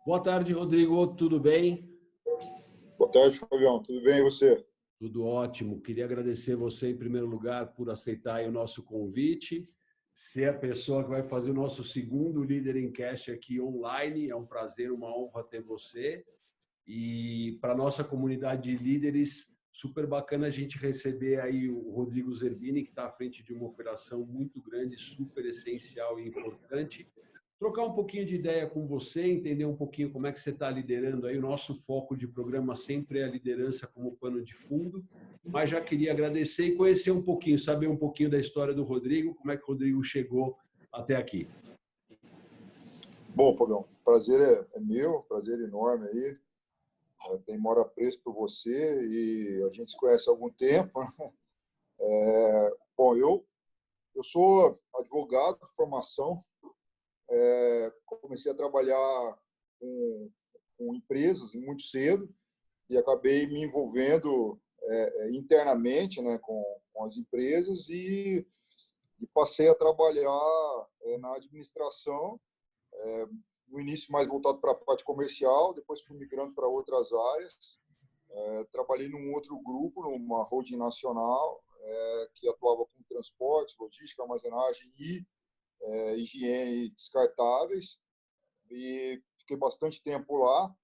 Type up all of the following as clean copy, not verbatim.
Boa tarde, Rodrigo. Tudo bem? Boa tarde, Fabião. Tudo bem e você? Tudo ótimo. Queria agradecer você, em primeiro lugar, por aceitar aí o nosso convite, ser a pessoa que vai fazer o nosso segundo Líder em Cash aqui online. É um prazer, uma honra ter você. E para a nossa comunidade de líderes, super bacana a gente receber aí o Rodrigo Zerbini, que está à frente de uma operação muito grande, super essencial e importante. Trocar um pouquinho de ideia com você, entender um pouquinho como é que você está liderando aí. O nosso foco de programa sempre é a liderança como pano de fundo, mas já queria agradecer e conhecer um pouquinho, saber um pouquinho da história do Rodrigo, como é que o Rodrigo chegou até aqui. Bom, Fabião, prazer é meu, prazer enorme aí. Tenho maior apreço por você e a gente se conhece há algum tempo. Bom, eu sou advogado de formação, comecei a trabalhar com empresas muito cedo e acabei me envolvendo internamente, né, com as empresas e passei a trabalhar na administração, no início mais voltado para a parte comercial, depois fui migrando para outras áreas. Trabalhei num outro grupo, numa holding nacional, que atuava com transporte, logística, armazenagem e higiene descartáveis. E fiquei bastante tempo lá.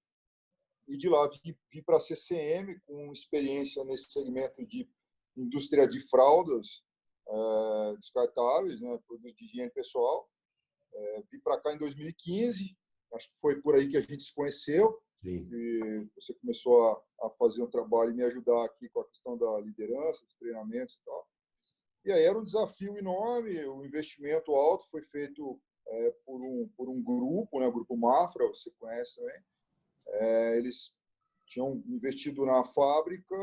E de lá vim para a CCM, com experiência nesse segmento de indústria de fraldas descartáveis, né, produtos de higiene pessoal. Vim para cá em 2015, acho que foi por aí que a gente se conheceu. Sim. E você começou a fazer um trabalho e me ajudar aqui com a questão da liderança, dos treinamentos e tal. E aí era um desafio enorme, o investimento alto foi feito por um grupo, né, o Grupo Mafra, você conhece também. Eles tinham investido na fábrica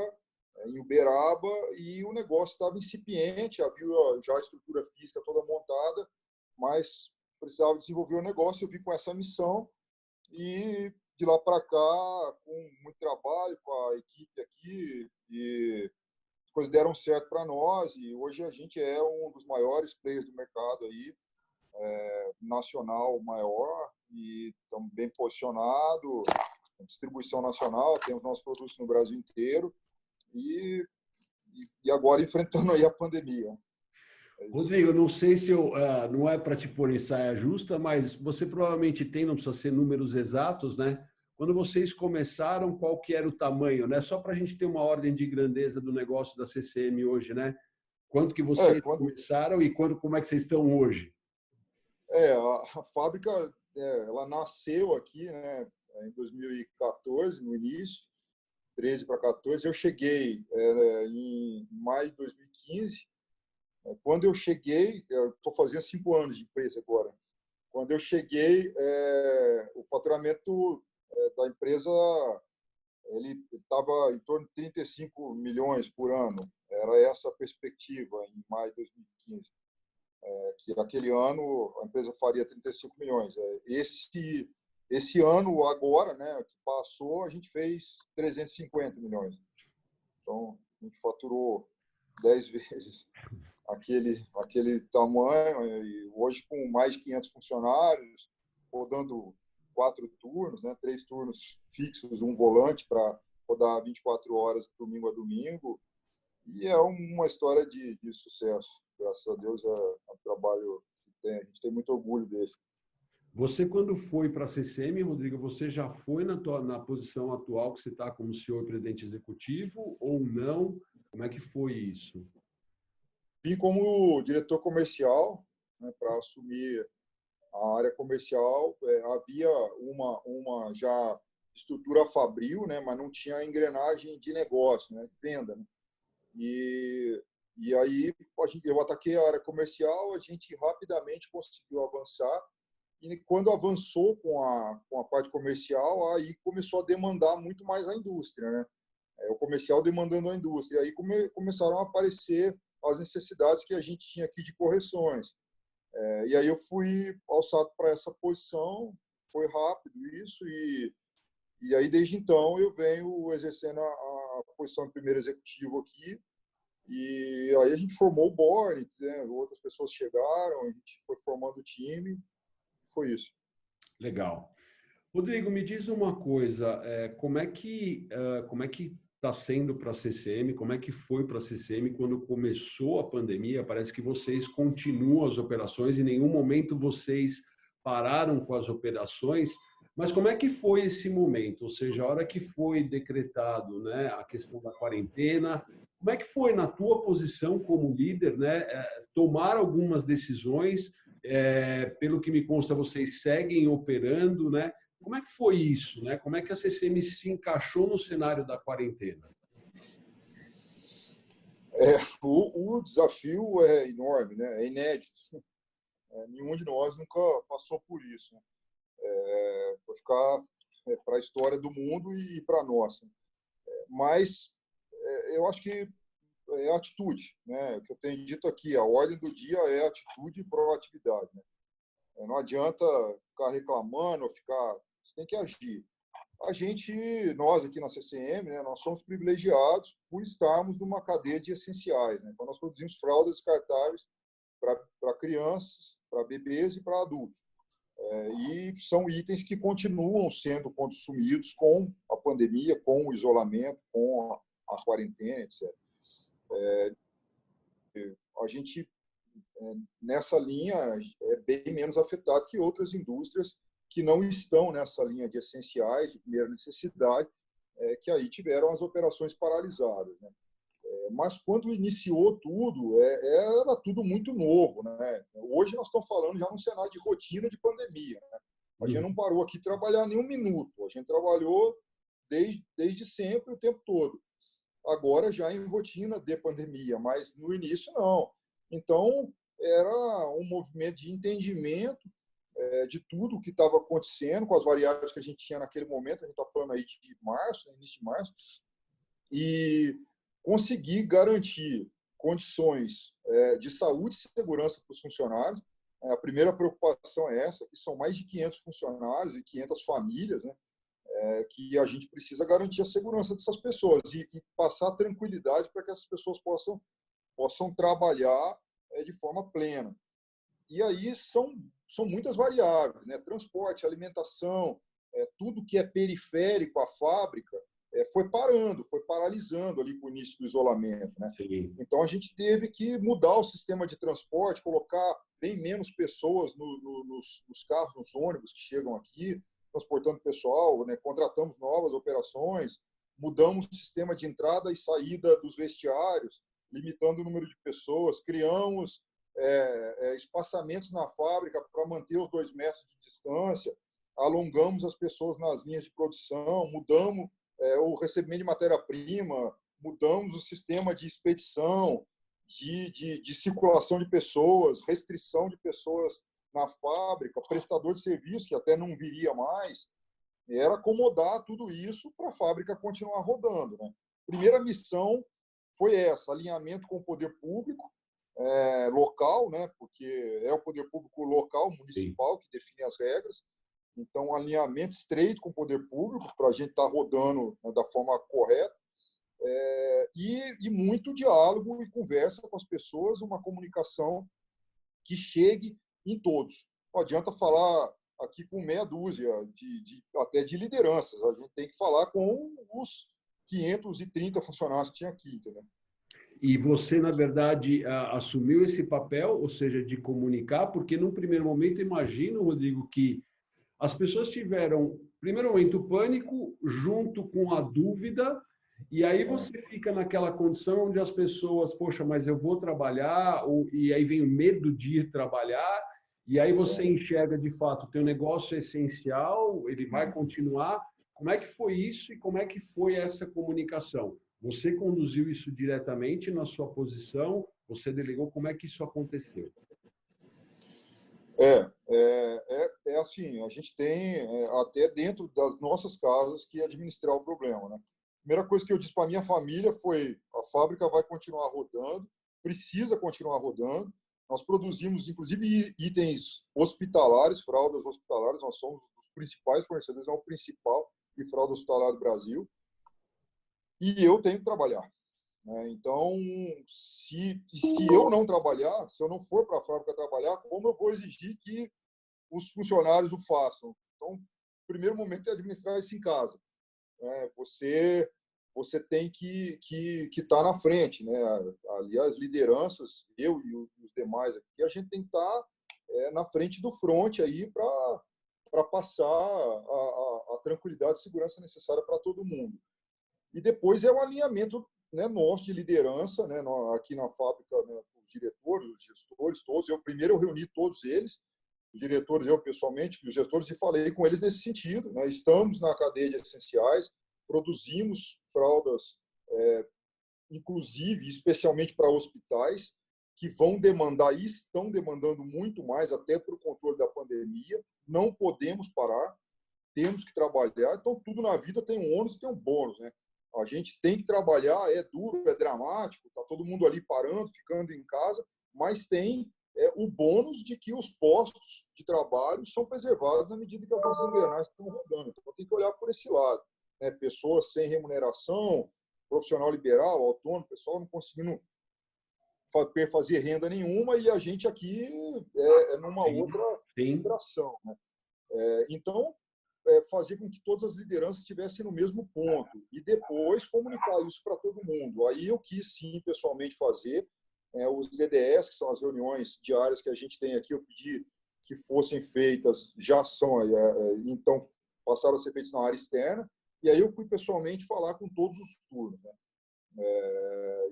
em Uberaba e o negócio estava incipiente, havia já a estrutura física toda montada, mas precisava desenvolver o negócio. Eu vim com essa missão e de lá para cá, com muito trabalho com a equipe aqui, e as coisas deram certo para nós, e hoje a gente é um dos maiores players do mercado aí, nacional maior, e estamos bem posicionados, distribuição nacional, temos nossos produtos no Brasil inteiro, e agora enfrentando aí a pandemia. Rodrigo, não sei se não é para te pôr em saia justa, mas você provavelmente tem, não precisa ser números exatos, né? Quando vocês começaram, qual que era o tamanho, né? Só para a gente ter uma ordem de grandeza do negócio da CCM hoje, né? Quanto que vocês começaram e como é que vocês estão hoje? A fábrica, ela nasceu aqui, né, em 2014, no início, 13 para 14. Eu cheguei em maio de 2015. Quando eu cheguei, estou fazendo 5 anos de empresa agora. Quando eu cheguei, o faturamento da empresa ele estava em torno de 35 milhões por ano. Era essa a perspectiva em maio de 2015. Que naquele ano a empresa faria 35 milhões. Esse ano, agora, né, que passou, a gente fez 350 milhões. Então, a gente faturou 10 vezes aquele tamanho, e hoje com mais de 500 funcionários, rodando 4 turnos, né, 3 turnos fixos, um volante para rodar 24 horas, domingo a domingo, e é uma história de sucesso. Graças a Deus é um trabalho que a gente tem muito orgulho dele. Você, quando foi para a CCM, Rodrigo, você já foi na posição atual que você está como CEO e presidente executivo ou não? Como é que foi isso? Vim como diretor comercial, né, para assumir a área comercial. Havia uma já estrutura fabril, né, mas não tinha engrenagem de negócio, né, venda. Né? E aí eu ataquei a área comercial, a gente rapidamente conseguiu avançar, e quando avançou com a parte comercial, aí começou a demandar muito mais a indústria, né? O comercial demandando a indústria, aí começaram a aparecer as necessidades que a gente tinha aqui de correções. E aí eu fui alçado para essa posição, foi rápido isso, e aí desde então eu venho exercendo a posição de primeiro executivo aqui. E aí a gente formou o board, né? Outras pessoas chegaram, a gente foi formando o time, foi isso. Legal. Rodrigo, me diz uma coisa, como é que está sendo para a CCM, como é que foi para a CCM quando começou a pandemia? Parece que vocês continuam as operações, em nenhum momento vocês pararam com as operações, mas como é que foi esse momento? Ou seja, a hora que foi decretado, né, a questão da quarentena, como é que foi na tua posição como líder, né, tomar algumas decisões? Pelo que me consta, vocês seguem operando, né? Como é que foi isso, né? Como é que a CCM se encaixou no cenário da quarentena? O desafio é enorme, né? É inédito. Nenhum de nós nunca passou por isso, né? Para ficar para a história do mundo e para a nossa. Mas eu acho que é atitude, né? O que eu tenho dito aqui, a ordem do dia é atitude e proatividade, né? Não adianta ficar reclamando ou ficar... Você tem que agir. Nós aqui na CCM, né, nós somos privilegiados por estarmos numa cadeia de essenciais, né? Então, nós produzimos fraldas descartáveis para crianças, para bebês e para adultos. E são itens que continuam sendo consumidos com a pandemia, com o isolamento, com a quarentena, etc. A gente, nessa linha, é bem menos afetado que outras indústrias que não estão nessa linha de essenciais, de primeira necessidade, que aí tiveram as operações paralisadas, né? Mas quando iniciou tudo, era tudo muito novo, né? Hoje nós estamos falando já num cenário de rotina de pandemia, né? A gente não parou aqui de trabalhar nem um minuto, a gente trabalhou desde sempre, o tempo todo. Agora já em rotina de pandemia, mas no início não. Então, era um movimento de entendimento de tudo o que estava acontecendo, com as variáveis que a gente tinha naquele momento, a gente está falando aí de março, início de março, e conseguir garantir condições de saúde e segurança para os funcionários. A primeira preocupação é essa, que são mais de 500 funcionários e 500 famílias, né, que a gente precisa garantir a segurança dessas pessoas e passar tranquilidade para que essas pessoas possam trabalhar de forma plena. E aí são muitas variáveis, né? Transporte, alimentação, tudo que é periférico à fábrica foi parando, foi paralisando ali com o início do isolamento, né? Sim. Então a gente teve que mudar o sistema de transporte, colocar bem menos pessoas nos carros, nos ônibus que chegam aqui, transportando pessoal, né? Contratamos novas operações, mudamos o sistema de entrada e saída dos vestiários, limitando o número de pessoas, criamos espaçamentos na fábrica para manter os 2 metros de distância, alongamos as pessoas nas linhas de produção, mudamos o recebimento de matéria-prima, mudamos o sistema de expedição, de circulação de pessoas, restrição de pessoas na fábrica, prestador de serviço, que até não viria mais. Era acomodar tudo isso para a fábrica continuar rodando, né? Primeira missão foi essa, alinhamento com o poder público, local, né? Porque é o poder público local, municipal, que define as regras. Então, alinhamento estreito com o poder público para a gente estar rodando, né, da forma correta. E muito diálogo e conversa com as pessoas, uma comunicação que chegue em todos. Não adianta falar aqui com meia dúzia, até de lideranças. A gente tem que falar com os 530 funcionários que tinha aqui, entendeu? E você, na verdade, assumiu esse papel, ou seja, de comunicar, porque num primeiro momento, imagino, Rodrigo, que as pessoas tiveram, primeiro momento, o pânico junto com a dúvida, e aí você fica naquela condição onde as pessoas, poxa, mas eu vou trabalhar, e aí vem o medo de ir trabalhar, e aí você enxerga, de fato, o teu negócio é essencial, ele vai continuar. Como é que foi isso e como é que foi essa comunicação? Você conduziu isso diretamente na sua posição? Você delegou? Como é que isso aconteceu? É assim, a gente tem até dentro das nossas casas que administrar o problema, né? A primeira coisa que eu disse para minha família foi: a fábrica vai continuar rodando, precisa continuar rodando. Nós produzimos, inclusive, itens hospitalares, fraldas hospitalares. Nós somos os principais fornecedores, é o principal de fralda hospitalar do Brasil. E eu tenho que trabalhar. Então, se eu não trabalhar, se eu não for para a fábrica trabalhar, como eu vou exigir que os funcionários o façam? Então, primeiro momento é administrar isso em casa. Né? Você tem que estar na frente, né? Ali as lideranças, eu e os demais aqui, a gente tem que estar na frente do front aí para passar a tranquilidade e segurança necessária para todo mundo. E depois é um alinhamento, né, nosso de liderança, né, aqui na fábrica, né, os diretores, os gestores, todos. Primeiro eu reuni todos eles, os diretores, eu pessoalmente, os gestores, e falei com eles nesse sentido. Né? Estamos na cadeia de essenciais, produzimos fraldas, inclusive, especialmente para hospitais, que vão demandar e estão demandando muito mais, até para o controle da pandemia. Não podemos parar, temos que trabalhar. Então, tudo na vida tem um ônus e tem um bônus, né? A gente tem que trabalhar, é duro, é dramático, está todo mundo ali parando, ficando em casa, mas tem o bônus de que os postos de trabalho são preservados na medida que as engrenagens estão rodando. Então, tem que olhar por esse lado. Né? Pessoas sem remuneração, profissional liberal, autônomo, pessoal não conseguindo fazer renda nenhuma, e a gente aqui numa outra vibração. Né? Então, fazer com que todas as lideranças estivessem no mesmo ponto e depois comunicar isso para todo mundo. Aí eu quis, sim, pessoalmente fazer. Os EDS, que são as reuniões diárias que a gente tem aqui, eu pedi que fossem feitas, já são, então passaram a ser feitas na área externa, e aí eu fui pessoalmente falar com todos os turnos, né?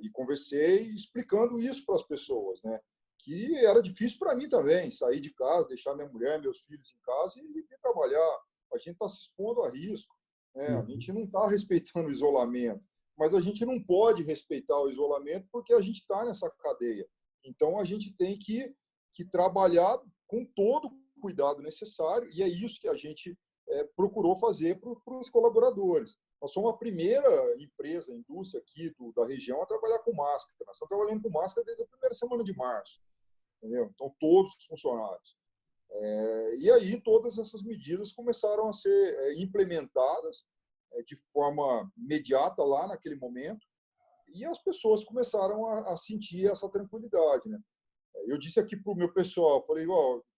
E conversei explicando isso para as pessoas, né? Que era difícil para mim também, sair de casa, deixar minha mulher, meus filhos em casa e trabalhar. A gente está se expondo a risco, né? A gente não está respeitando o isolamento, mas a gente não pode respeitar o isolamento porque a gente está nessa cadeia. Então, a gente tem que trabalhar com todo o cuidado necessário, e é isso que a gente procurou fazer para os colaboradores. Nós somos a primeira empresa, indústria aqui da região a trabalhar com máscara. Nós estamos trabalhando com máscara desde a primeira semana de março. Entendeu? Então, todos os funcionários. E aí, todas essas medidas começaram a ser implementadas de forma imediata lá naquele momento, e as pessoas começaram a sentir essa tranquilidade. Né? Eu disse aqui para o meu pessoal, falei,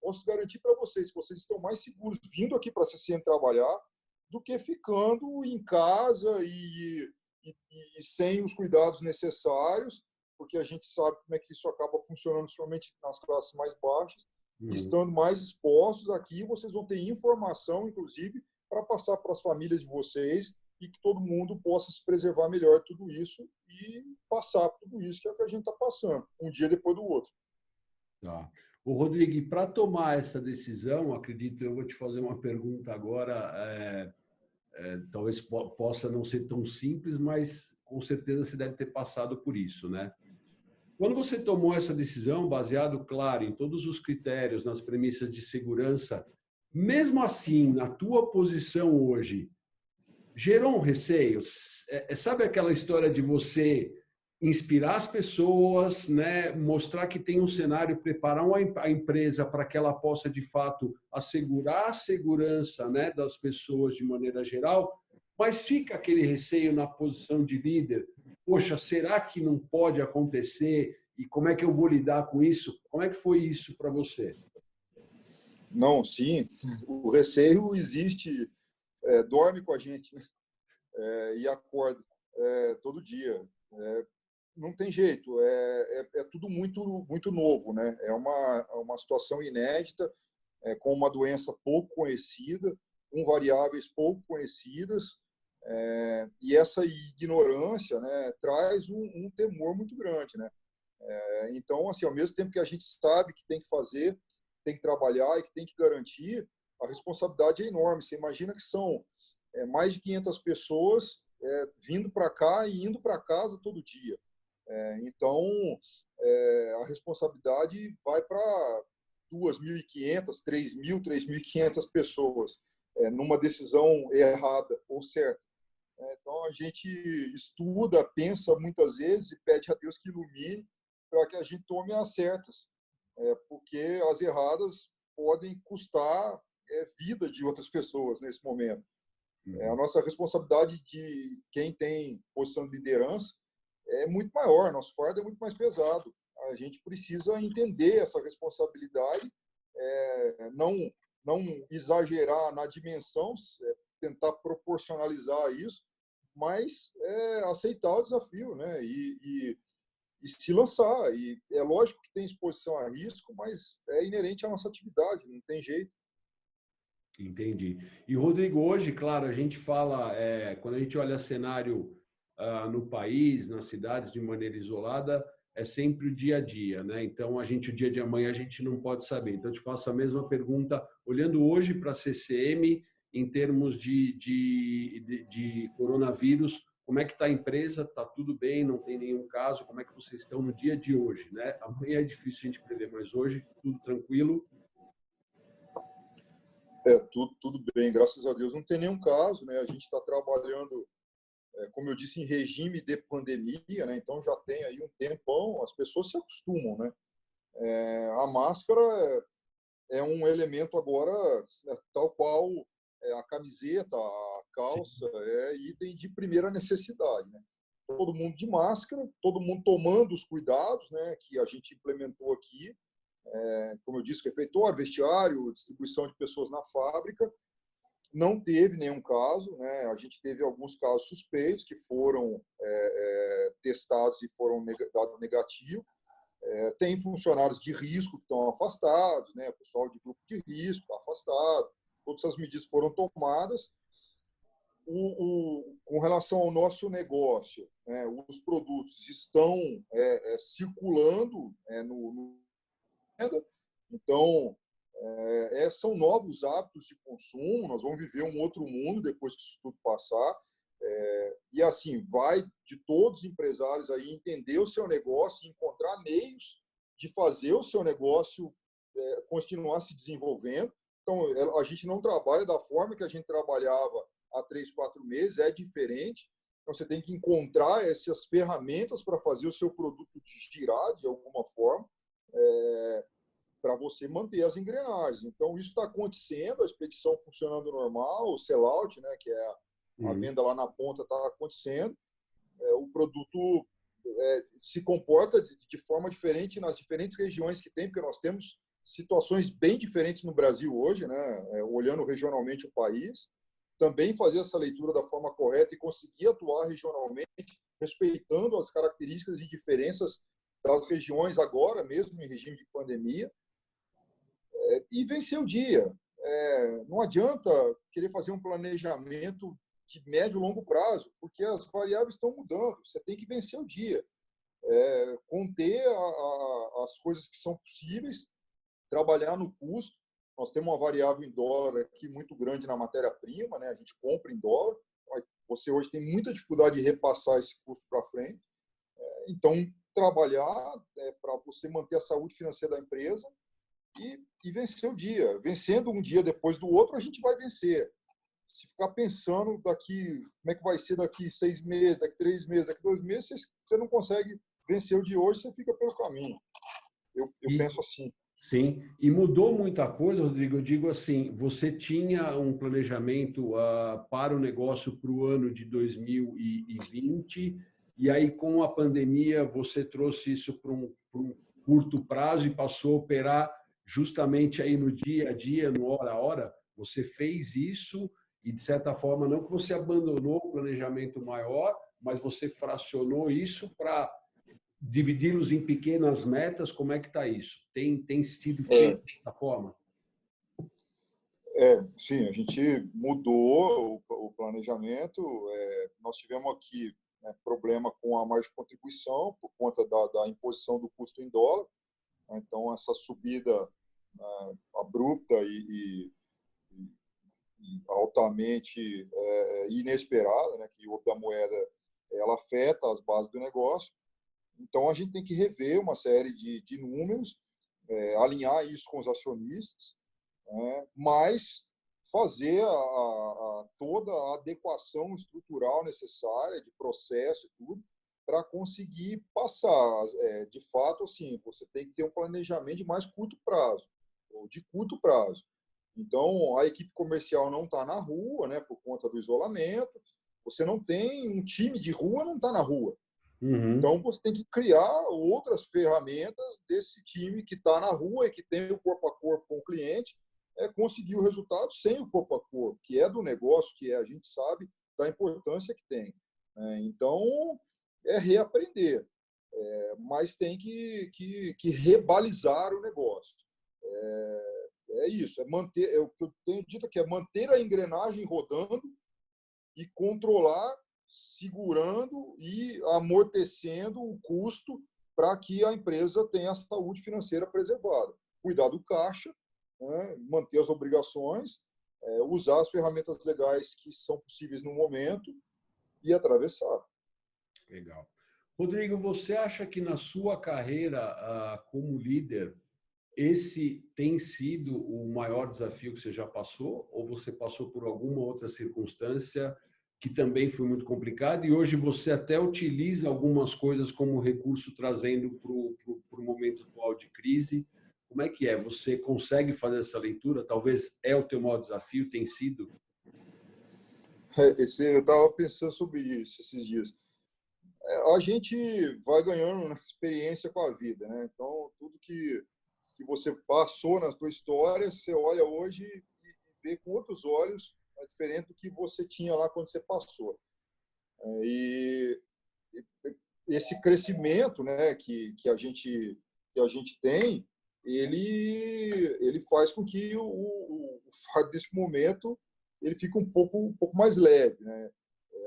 posso garantir para vocês que vocês estão mais seguros vindo aqui para a CCM trabalhar do que ficando em casa e sem os cuidados necessários, porque a gente sabe como é que isso acaba funcionando, principalmente nas classes mais baixas. Estando mais expostos aqui, vocês vão ter informação, inclusive, para passar para as famílias de vocês e que todo mundo possa se preservar melhor tudo isso e passar por tudo isso que é o que a gente está passando, um dia depois do outro. Tá. O Rodrigo, para tomar essa decisão, acredito, eu vou te fazer uma pergunta agora, talvez possa não ser tão simples, mas com certeza você deve ter passado por isso, né? Quando você tomou essa decisão, baseado, claro, em todos os critérios, nas premissas de segurança, mesmo assim, na tua posição hoje, gerou um receio? Sabe aquela história de você inspirar as pessoas, né? Mostrar que tem um cenário, preparar a empresa para que ela possa, de fato, assegurar a segurança, né, das pessoas de maneira geral, mas fica aquele receio na posição de líder. Poxa, será que não pode acontecer? E como é que eu vou lidar com isso? Como é que foi isso para você? Não, sim. O receio existe, dorme com a gente, né? E acorda todo dia. Não tem jeito, é tudo muito, muito novo, né? É uma situação inédita, com uma doença pouco conhecida, com variáveis pouco conhecidas, e essa ignorância, né, traz um temor muito grande, né? Então, assim, ao mesmo tempo que a gente sabe que tem que fazer, tem que trabalhar e que tem que garantir, a responsabilidade é enorme. Você imagina que são mais de 500 pessoas vindo para cá e indo para casa todo dia. Então, a responsabilidade vai para 2.500, 3.000, 3.500 pessoas numa decisão errada ou certa. Então, a gente estuda, pensa muitas vezes e pede a Deus que ilumine para que a gente tome as certas, porque as erradas podem custar vida de outras pessoas nesse momento. A nossa responsabilidade de quem tem posição de liderança é muito maior, nosso fardo é muito mais pesado. A gente precisa entender essa responsabilidade, não não exagerar na dimensão, tentar proporcionalizar isso, mas aceitar o desafio, né? E se lançar. E é lógico que tem exposição a risco, mas é inerente à nossa atividade, não tem jeito. Entendi. E, Rodrigo, hoje, claro, a gente fala, quando a gente olha cenário no país, nas cidades, de maneira isolada, é sempre o dia a dia, né? Então, o dia de amanhã, a gente não pode saber. Então, eu te faço a mesma pergunta, olhando hoje para a CCM, em termos de coronavírus, como é que está a empresa? Está tudo bem? Não tem nenhum caso? Como é que vocês estão no dia de hoje, né? Amanhã é difícil a gente prever, mas hoje, tudo tranquilo? Tudo bem, graças a Deus. Não tem nenhum caso, né? A gente está trabalhando, como eu disse, em regime de pandemia, né? Então já tem aí um tempão, as pessoas se acostumam, né? A máscara é um elemento agora, tal qual a camiseta, a calça, item de primeira necessidade, né? Todo mundo de máscara, todo mundo tomando os cuidados, né? Que a gente implementou aqui. Como eu disse, refeitório, vestiário, distribuição de pessoas na fábrica. Não teve nenhum caso, né? A gente teve alguns casos suspeitos que foram testados e foram dados negativo. Tem funcionários de risco que estão afastados, né? Pessoal de grupo de risco está afastado. Todas essas medidas foram tomadas. Com relação ao nosso negócio, né? Os produtos estão circulando no então, são novos hábitos de consumo, nós vamos viver um outro mundo depois que isso tudo passar. E assim, vai de todos os empresários aí entender o seu negócio e encontrar meios de fazer o seu negócio continuar se desenvolvendo. Então, a gente não trabalha da forma que a gente trabalhava há 3, 4 meses, é diferente. Então, você tem que encontrar essas ferramentas para fazer o seu produto girar de alguma forma. Para você manter as engrenagens. Então, isso está acontecendo, a expedição funcionando normal, o sellout, né, que é a venda lá na ponta, está acontecendo. O produto se comporta de forma diferente nas diferentes regiões que tem, porque nós temos situações bem diferentes no Brasil hoje, né, olhando regionalmente o país. Também fazer essa leitura da forma correta e conseguir atuar regionalmente, respeitando as características e diferenças das regiões agora, mesmo em regime de pandemia. E vencer o dia. Não adianta querer fazer um planejamento de médio e longo prazo, porque as variáveis estão mudando. Você tem que vencer o dia. Conter as coisas que são possíveis, trabalhar no custo. Nós temos uma variável em dólar aqui muito grande na matéria-prima, né? A gente compra em dólar. Você hoje tem muita dificuldade de repassar esse custo para frente. Então, trabalhar para você manter a saúde financeira da empresa e vencer o dia. Vencendo um dia depois do outro, a gente vai vencer. Se ficar pensando como é que vai ser daqui 6 meses, daqui 3 meses, daqui 2 meses, você não consegue vencer o de hoje, você fica pelo caminho. Eu penso assim. Sim, e mudou muita coisa, Rodrigo. Eu digo assim, você tinha um planejamento para o negócio para o ano de 2020, e aí com a pandemia você trouxe isso para um curto prazo e passou a operar justamente aí no dia a dia, no hora a hora. Você fez isso e, de certa forma, não que você abandonou o planejamento maior, mas você fracionou isso para dividi-los em pequenas metas. Como é que está isso? Tem sido feito dessa forma? Sim, a gente mudou o planejamento. Nós tivemos aqui, né, problema com a margem de contribuição por conta da imposição do custo em dólar. Então, essa subida abrupta e altamente inesperada, né, que houve da moeda, ela afeta as bases do negócio. Então, a gente tem que rever uma série de números, alinhar isso com os acionistas, mas fazer toda a adequação estrutural necessária, de processo e tudo, para conseguir passar. De fato, assim, você tem que ter um planejamento de mais curto prazo, ou de curto prazo. Então, a equipe comercial não está na rua, né, por conta do isolamento. Você não tem um time de rua, não está na rua. Então, você tem que criar outras ferramentas desse time que está na rua e que tem o corpo a corpo com o cliente, conseguir o resultado sem o corpo a corpo, que é do negócio, que a gente sabe da importância que tem. Então, é reaprender, mas tem que rebalizar o negócio. Isso, manter, o que eu tenho dito aqui é manter a engrenagem rodando e controlar, segurando e amortecendo o custo para que a empresa tenha a saúde financeira preservada. Cuidar do caixa, né, manter as obrigações, usar as ferramentas legais que são possíveis no momento e atravessar. Legal. Rodrigo, você acha que na sua carreira como líder, esse tem sido o maior desafio que você já passou? Ou você passou por alguma outra circunstância que também foi muito complicada e hoje você até utiliza algumas coisas como recurso trazendo para o momento atual de crise? Como é que é? Você consegue fazer essa leitura? Talvez é o teu maior desafio, tem sido? Eu estava pensando sobre isso esses dias. A gente vai ganhando experiência com a vida, né? Então, tudo que você passou na sua história, você olha hoje e vê com outros olhos, diferente do que você tinha lá quando você passou. E esse crescimento, né, que a gente tem, ele faz com que o fato desse momento ele fique um pouco mais leve, né?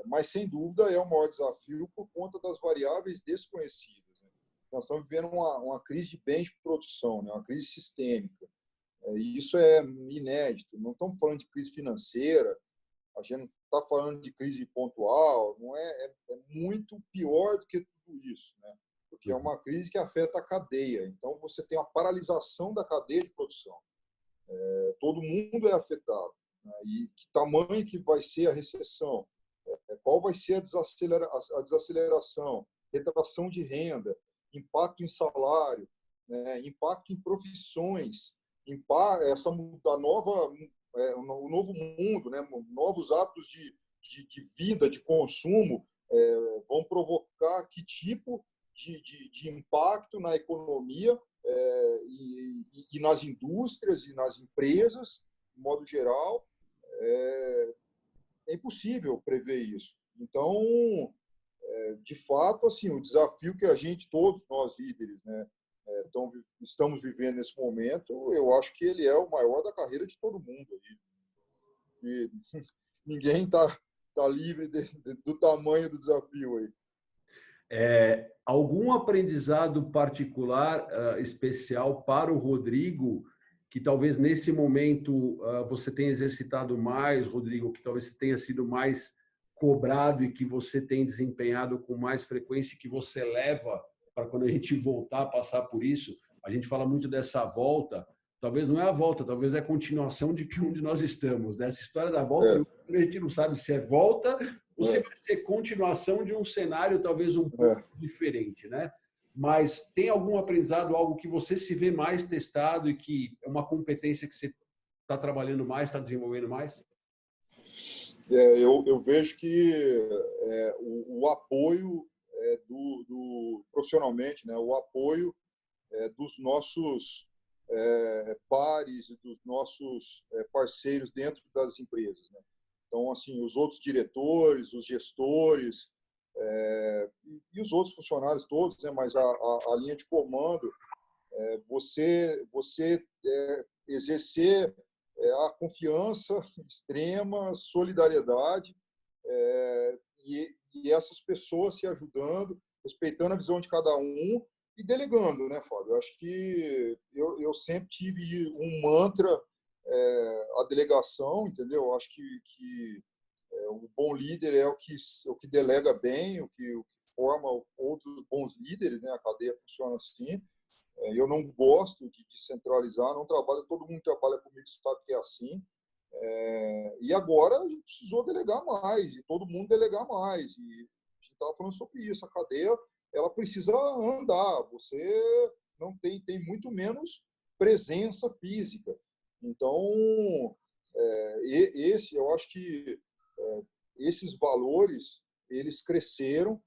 Mas sem dúvida é o maior desafio por conta das variáveis desconhecidas, né? Nós estamos vivendo uma crise de bens de produção, né? Uma crise sistêmica. E isso é inédito. Não estamos falando de crise financeira, a gente não está falando de crise pontual, não é muito pior do que tudo isso, né? Porque é uma crise que afeta a cadeia. Então, você tem a paralisação da cadeia de produção. Todo mundo é afetado, né? E que tamanho que vai ser a recessão? Qual vai ser a desaceleração? Retração de renda, impacto em salário, né? Impacto em profissões, o novo mundo, né? Novos hábitos de vida, de consumo, vão provocar que tipo de impacto na economia e nas indústrias e nas empresas, de modo geral. É impossível prever isso. Então, de fato, assim, o desafio que todos nós líderes, né, estamos vivendo nesse momento, eu acho que ele é o maior da carreira de todo mundo. E ninguém tá livre do tamanho do desafio aí. Algum aprendizado particular, especial para o Rodrigo, que talvez nesse momento você tenha exercitado mais, Rodrigo, que talvez tenha sido mais cobrado e que você tem desempenhado com mais frequência, que você leva para quando a gente voltar a passar por isso? A gente fala muito dessa volta, talvez não é a volta, talvez é a continuação de que onde nós estamos. Dessa história da volta, a gente não sabe se é volta ou se vai ser continuação de um cenário talvez um pouco diferente, né? Mas tem algum aprendizado, algo que você se vê mais testado e que é uma competência que você está trabalhando mais, está desenvolvendo mais? Eu vejo que o apoio profissionalmente, né? O apoio dos nossos pares e dos nossos parceiros dentro das empresas, né? Então, assim, os outros diretores, os gestores e os outros funcionários todos, né? Mas a linha de comando, você exercer a confiança extrema, solidariedade e essas pessoas se ajudando, respeitando a visão de cada um e delegando, né, Fábio? Eu acho que eu sempre tive um mantra, a delegação, entendeu? Eu acho que o bom líder é o que delega bem, o que forma outros bons líderes, né? A cadeia funciona assim. Eu não gosto de descentralizar, não trabalho, todo mundo que trabalha comigo sabe que é assim. E agora a gente precisou delegar mais, e todo mundo delegar mais. E a gente estava falando sobre isso. A cadeia ela precisa andar. Você não tem muito menos presença física. Então, eu acho que esses valores eles cresceram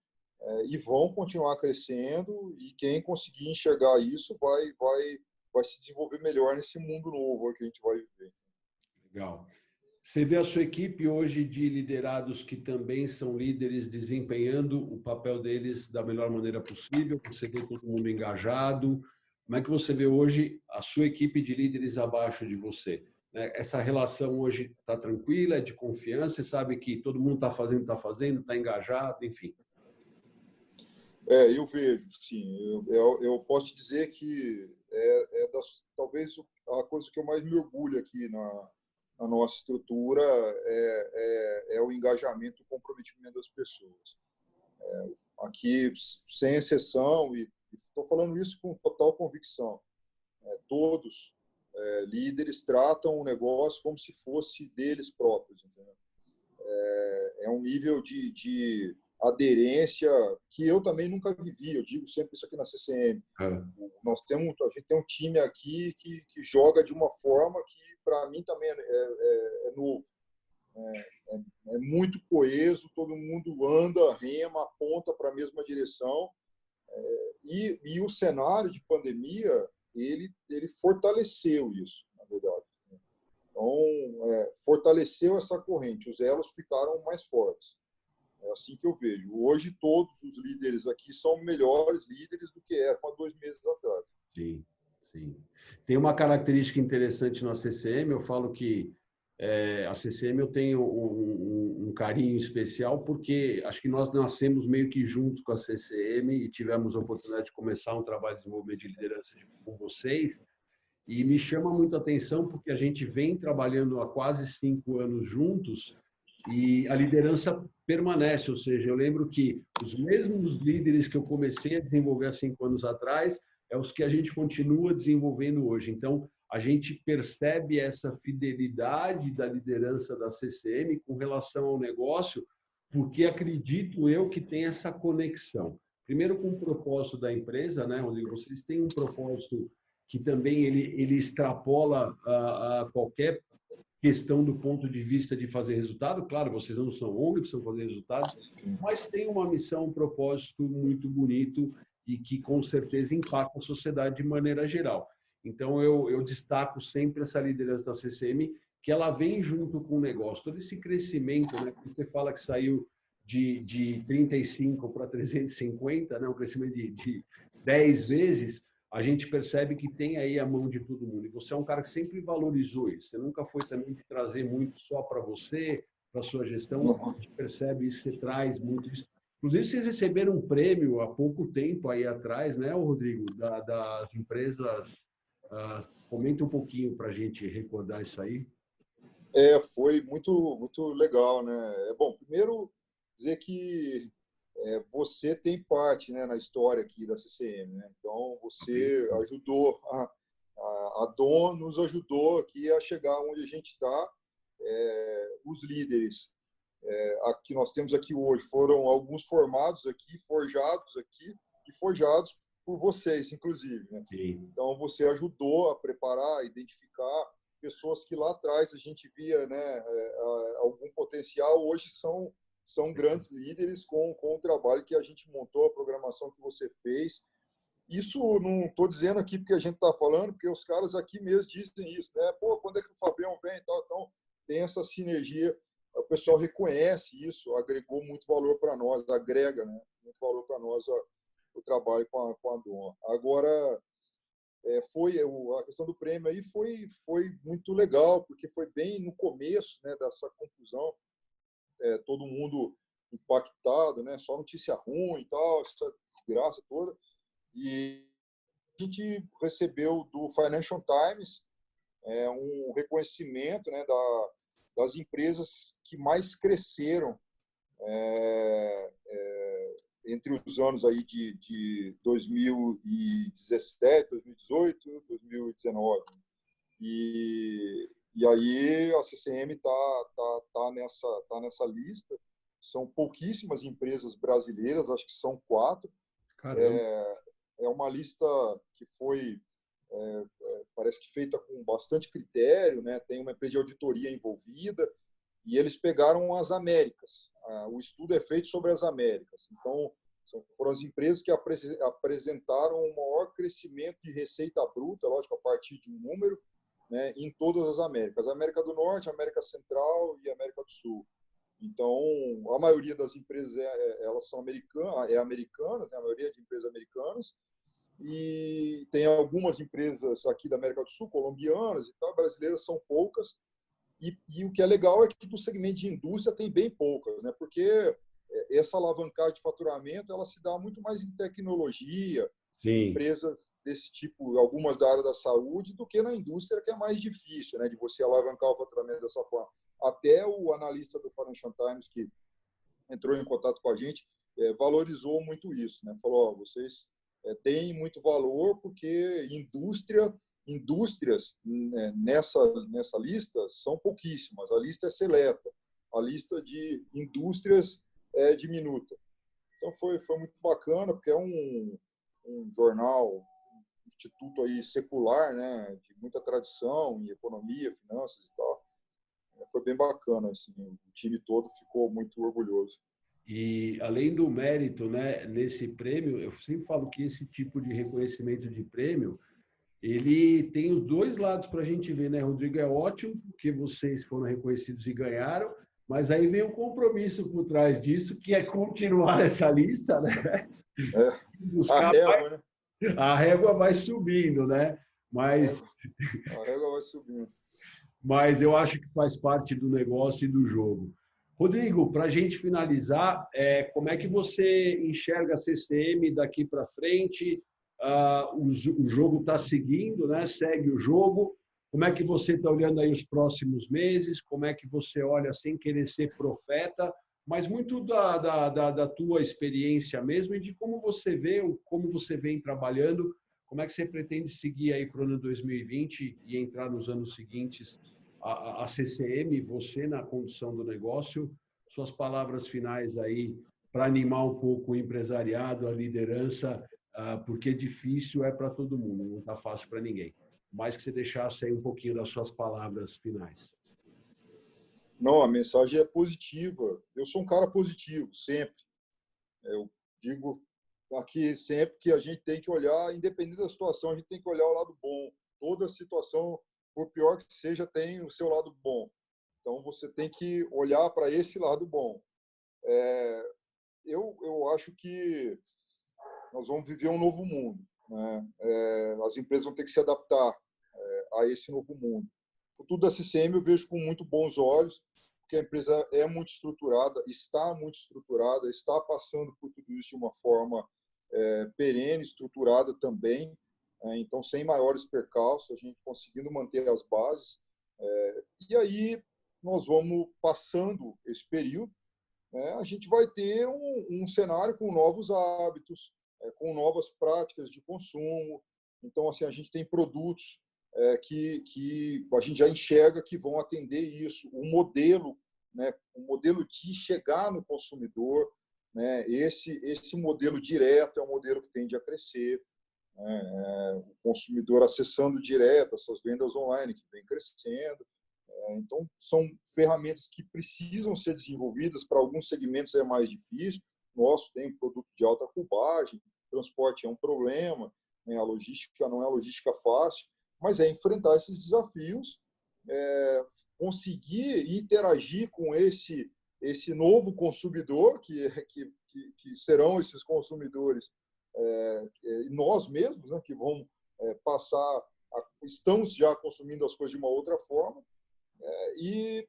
e vão continuar crescendo, e quem conseguir enxergar isso vai se desenvolver melhor nesse mundo novo que a gente vai viver. Legal. Você vê a sua equipe hoje de liderados que também são líderes desempenhando o papel deles da melhor maneira possível? Você vê todo mundo engajado? Como é que você vê hoje a sua equipe de líderes abaixo de você? Essa relação hoje está tranquila, é de confiança? Você sabe que todo mundo está engajado, enfim. Eu vejo, sim. Eu posso te dizer que talvez a coisa que eu mais me orgulho aqui na nossa estrutura é o engajamento e o comprometimento das pessoas. Aqui, sem exceção, e estou falando isso com total convicção, todos líderes tratam o negócio como se fosse deles próprios. Entendeu? É um nível de aderência que eu também nunca vivi. Eu digo sempre isso aqui na CCM. A gente tem um time aqui que joga de uma forma que, para mim, também é novo. É muito coeso, todo mundo anda, rema, aponta para a mesma direção. E o cenário de pandemia, ele fortaleceu isso, na verdade. Então, fortaleceu essa corrente, os elos ficaram mais fortes. É assim que eu vejo. Hoje, todos os líderes aqui são melhores líderes do que eram há 2 meses atrás. Sim, sim. Tem uma característica interessante na CCM, eu falo que a CCM eu tenho um carinho especial porque acho que nós nascemos meio que junto com a CCM e tivemos a oportunidade de começar um trabalho de desenvolvimento de liderança com vocês. E me chama muito a atenção porque a gente vem trabalhando há quase 5 anos juntos e a liderança permanece. Ou seja, eu lembro que os mesmos líderes que eu comecei a desenvolver há 5 anos atrás é os que a gente continua desenvolvendo hoje. Então, a gente percebe essa fidelidade da liderança da CCM com relação ao negócio, porque acredito eu que tem essa conexão. Primeiro com o propósito da empresa, né, Rodrigo? Vocês têm um propósito que também ele extrapola a qualquer questão do ponto de vista de fazer resultado. Claro, vocês não são ONG, precisam fazer resultados, mas tem uma missão, um propósito muito bonito e que com certeza impacta a sociedade de maneira geral. Então, eu destaco sempre essa liderança da CCM, que ela vem junto com o negócio. Todo esse crescimento, né, que você fala que saiu de 35 para 350, né, um crescimento de 10 vezes, a gente percebe que tem aí a mão de todo mundo. E você é um cara que sempre valorizou isso. Você nunca foi também de trazer muito só para você, para sua gestão. A gente percebe isso, você traz muito isso. Inclusive, vocês receberam um prêmio há pouco tempo aí atrás, né, Rodrigo, das empresas. Comenta um pouquinho para a gente recordar isso aí. Foi muito, muito legal, né? Bom, primeiro dizer que você tem parte, né, na história aqui da CCM, né? Então, você ajudou, a Dom nos ajudou aqui a chegar onde a gente está. Os líderes que nós temos aqui hoje foram alguns formados aqui, forjados aqui e forjados por vocês, inclusive, né? Então, você ajudou a preparar, a identificar pessoas que lá atrás a gente via, né, algum potencial, hoje são grandes líderes com o trabalho que a gente montou, a programação que você fez. Isso não estou dizendo aqui porque a gente está falando, porque os caras aqui mesmo dizem isso, né? Pô, quando é que o Fabião vem e tal? Então, tem essa sinergia, o pessoal reconhece isso, agregou muito valor para nós, agrega, né, muito valor para nós o trabalho com a Dom. Agora, a questão do prêmio aí foi muito legal, porque foi bem no começo, né, dessa confusão, todo mundo impactado, né, só notícia ruim e tal, essa desgraça toda. E a gente recebeu do Financial Times um reconhecimento, né, das empresas que mais cresceram entre os anos aí de 2017, 2018, 2019. E aí a CCM tá nessa lista. São pouquíssimas empresas brasileiras, acho que são 4. É uma lista que foi, parece que feita com bastante critério, né? Tem uma empresa de auditoria envolvida, e eles pegaram as Américas. O estudo é feito sobre as Américas. Então, foram as empresas que apresentaram o maior crescimento de receita bruta, lógico, a partir de um número, né, em todas as Américas, América do Norte, América Central e América do Sul. Então, a maioria das empresas elas são americanas, né, a maioria de empresas americanas, e tem algumas empresas aqui da América do Sul, colombianas e tal, brasileiras são poucas, e o que é legal é que do segmento de indústria tem bem poucas, né? Porque essa alavancagem de faturamento ela se dá muito mais em tecnologia, Sim. empresas desse tipo, algumas da área da saúde, do que na indústria, que é mais difícil, né? De você alavancar o faturamento dessa forma. Até o analista do Financial Times, que entrou em contato com a gente, valorizou muito isso, né? Falou, ó, vocês têm muito valor porque indústrias né, nessa lista são pouquíssimas. A lista é seleta. A lista de indústrias é diminuta. Então foi muito bacana, porque é um jornal, um instituto aí secular, né, de muita tradição em economia, finanças e tal. Foi bem bacana, assim, o time todo ficou muito orgulhoso. E além do mérito, né, nesse prêmio, eu sempre falo que esse tipo de reconhecimento de prêmio, ele tem os dois lados para a gente ver, né, Rodrigo? É ótimo porque vocês foram reconhecidos e ganharam, mas aí vem um compromisso por trás disso, que é continuar essa lista, né? É, a Buscar régua, né? a régua vai subindo, né? Mas, A régua vai subindo. mas eu acho que faz parte do negócio e do jogo. Rodrigo, para a gente finalizar, como é que você enxerga a CCM daqui para frente? O jogo está seguindo, né? Segue o jogo. Como é que você está olhando aí os próximos meses? Como é que você olha sem querer ser profeta, mas muito da tua experiência mesmo e de como você vê, como você vem trabalhando, como é que você pretende seguir aí para o ano 2020 e entrar nos anos seguintes a CCM, você na condução do negócio, suas palavras finais aí para animar um pouco o empresariado, a liderança, porque difícil é para todo mundo, não está fácil para ninguém. Mais que você deixasse aí um pouquinho das suas palavras finais. Não, a mensagem é positiva. Eu sou um cara positivo, sempre. Eu digo aqui sempre que a gente tem que olhar, independente da situação, a gente tem que olhar o lado bom. Toda situação, por pior que seja, tem o seu lado bom. Então, você tem que olhar para esse lado bom. Eu acho que nós vamos viver um novo mundo, né? As empresas vão ter que se adaptar a esse novo mundo. O futuro da CCM eu vejo com muito bons olhos, porque a empresa é muito estruturada, está passando por tudo isso de uma forma perene, estruturada também. Então, sem maiores percalços, a gente conseguindo manter as bases. E aí, nós vamos passando esse período, né, a gente vai ter um cenário com novos hábitos, com novas práticas de consumo. Então, assim, a gente tem produtos que a gente já enxerga que vão atender isso. O modelo, né, o modelo de chegar no consumidor, né, esse modelo direto é um modelo que tende a crescer. Né, o consumidor acessando direto essas vendas online que vem crescendo. Então, são ferramentas que precisam ser desenvolvidas. Para alguns segmentos é mais difícil. Nosso tem produto de alta cubagem, transporte é um problema, né? A logística não é uma logística fácil, mas é enfrentar esses desafios, conseguir interagir com esse novo consumidor, que serão esses consumidores, nós mesmos, né, que vão passar, estamos já consumindo as coisas de uma outra forma, e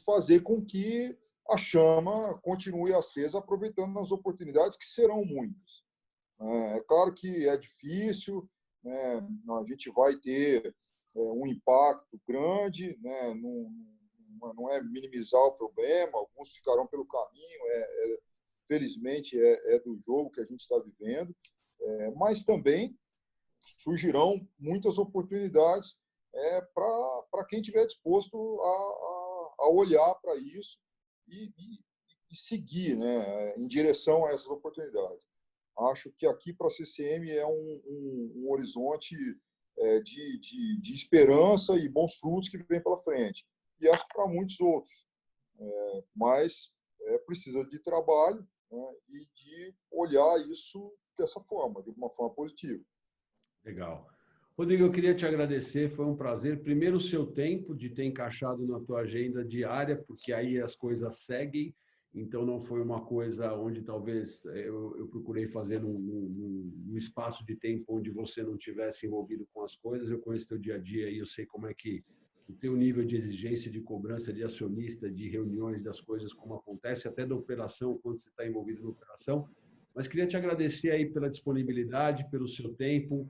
fazer com que a chama continue acesa, aproveitando as oportunidades, que serão muitas. É claro que é difícil, né? A gente vai ter um impacto grande, né? Não é minimizar o problema, alguns ficarão pelo caminho, felizmente é do jogo que a gente está vivendo, mas também surgirão muitas oportunidades para quem estiver disposto a olhar para isso e seguir, né, em direção a essas oportunidades. Acho que aqui para a CCM é um horizonte de esperança e bons frutos que vem pela frente. E acho que para muitos outros. Mas precisa de trabalho, né, e de olhar isso dessa forma, de uma forma positiva. Legal. Rodrigo, eu queria te agradecer, foi um prazer. Primeiro, o seu tempo de ter encaixado na tua agenda diária, porque aí as coisas seguem. Então, não foi uma coisa onde talvez eu procurei fazer num espaço de tempo onde você não tivesse envolvido com as coisas. Eu conheço teu dia a dia e eu sei como é que o teu nível de exigência, de cobrança, de acionista, de reuniões das coisas, como acontece, até da operação, quando você está envolvido na operação. Mas queria te agradecer aí pela disponibilidade, pelo seu tempo,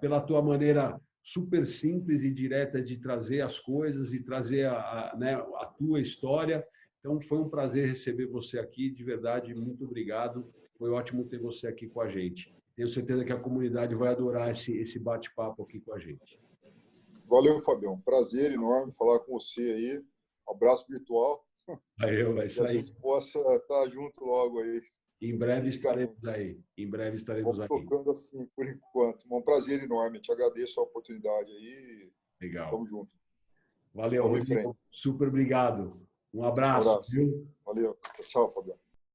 pela tua maneira super simples e direta de trazer as coisas e trazer né, a tua história. Então, foi um prazer receber você aqui, de verdade, muito obrigado. Foi ótimo ter você aqui com a gente. Tenho certeza que a comunidade vai adorar esse bate-papo aqui com a gente. Valeu, Fabião. Prazer enorme falar com você aí. Abraço virtual. Vai Que a sair. gente possa estar junto logo aí. Em breve Fisicamente. estaremos aí. Em breve estaremos Vamos aí. tocando assim por enquanto. Um prazer enorme. Te agradeço a oportunidade aí. Legal. Vamos junto. Valeu, Vamos em frente. Rodrigo. Super obrigado. Um Um abraço. abraço. Viu? Valeu. Tchau, Fabião.